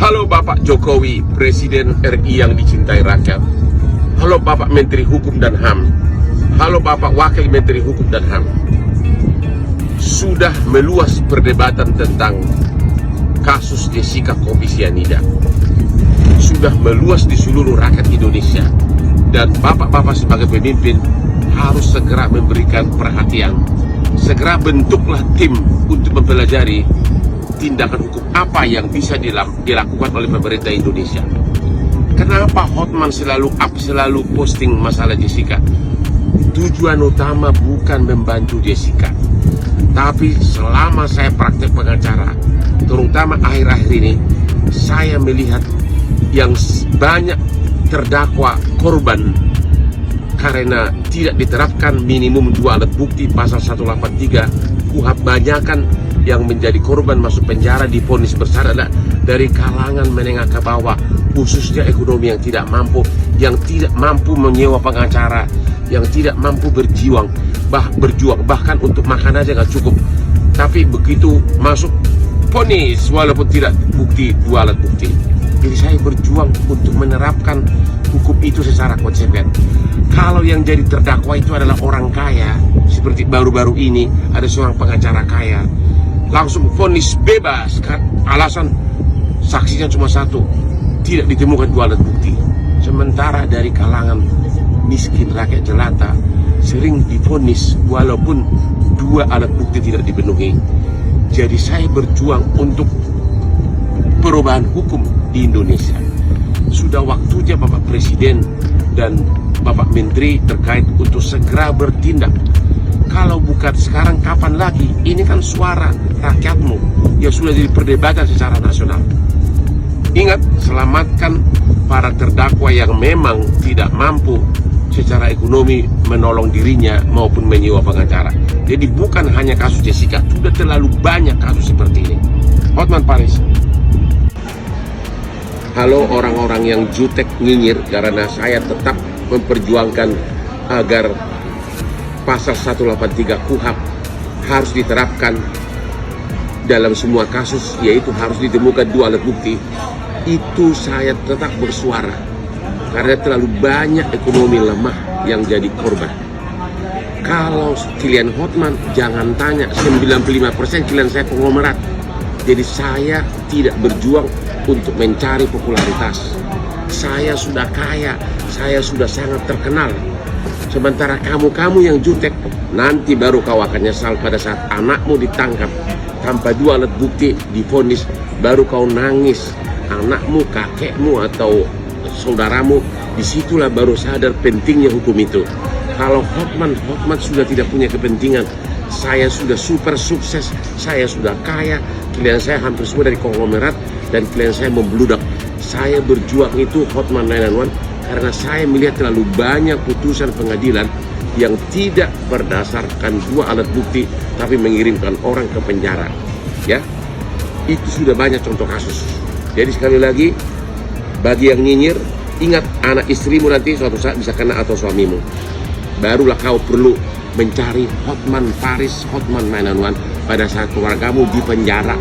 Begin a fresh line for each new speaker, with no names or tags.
Halo Bapak Jokowi, Presiden RI yang dicintai rakyat. Halo Bapak Menteri Hukum dan HAM. Halo Bapak Wakil Menteri Hukum dan HAM. Sudah meluas perdebatan tentang kasus Jessica Kopi Cyanida. Sudah meluas di seluruh rakyat Indonesia. Dan Bapak-Bapak sebagai pemimpin harus segera memberikan perhatian. Segera bentuklah tim untuk mempelajari tindakan hukum apa yang bisa dilakukan oleh pemerintah Indonesia. Kenapa Hotman selalu posting masalah Jessica? Tujuan utama bukan membantu Jessica, tapi selama saya praktek pengacara, terutama akhir-akhir ini, saya melihat yang banyak terdakwa korban karena tidak diterapkan minimum 2 alat bukti pasal 183 KUHP. Banyakan yang menjadi korban masuk penjara divonis bersalah dari kalangan menengah ke bawah, khususnya ekonomi yang tidak mampu menyewa pengacara, yang tidak mampu berjuang, bahkan untuk makan aja nggak cukup. Tapi begitu masuk vonis walaupun tidak bukti 2 alat bukti. Jadi saya berjuang untuk menerapkan hukum itu secara konsekuens. Kalau yang jadi terdakwa itu adalah orang kaya, seperti baru-baru ini ada seorang pengacara kaya, langsung vonis bebas, alasan saksinya cuma 1, tidak ditemukan 2 alat bukti. Sementara dari kalangan miskin, rakyat jelata, sering divonis walaupun 2 alat bukti tidak dipenuhi. Jadi saya berjuang untuk perubahan hukum di Indonesia. Sudah waktunya Bapak Presiden dan Bapak Menteri terkait untuk segera bertindak. Kalau bukan sekarang, kapan lagi? Ini kan suara rakyatmu yang sudah jadi perdebatan secara nasional. Ingat, selamatkan para terdakwa yang memang tidak mampu secara ekonomi menolong dirinya maupun menyewa pengacara. Jadi bukan hanya kasus Jessica, sudah terlalu banyak kasus seperti ini. Hotman Paris. Halo orang-orang yang jutek nyinyir karena saya tetap memperjuangkan agar pasal 183 KUHP harus diterapkan dalam semua kasus, yaitu harus ditemukan 2 alat bukti. Itu saya tetap bersuara karena terlalu banyak ekonomi lemah yang jadi korban. Kalau klien Hotman, jangan tanya, 95% klien saya konglomerat. Jadi saya tidak berjuang untuk mencari popularitas. Saya sudah kaya, saya sudah sangat terkenal. Sementara kamu yang jutek, nanti baru kau akan nyesal pada saat anakmu ditangkap tanpa 2 alat bukti divonis, baru kau nangis. Anakmu, kakekmu atau saudaramu, disitulah baru sadar pentingnya hukum itu. Kalau Hotman sudah tidak punya kepentingan. Saya sudah super sukses, saya sudah kaya, klien saya hampir semua dari konglomerat, dan klien saya membludak. Saya berjuang itu Hotman 911 karena saya melihat terlalu banyak putusan pengadilan yang tidak berdasarkan 2 alat bukti tapi mengirimkan orang ke penjara. Ya, itu sudah banyak contoh kasus. Jadi sekali lagi, bagi yang nyinyir, ingat anak istrimu nanti suatu saat bisa kena atau suamimu. Barulah kau perlu mencari Hotman Paris, Hotman 911 pada saat keluargamu di penjara.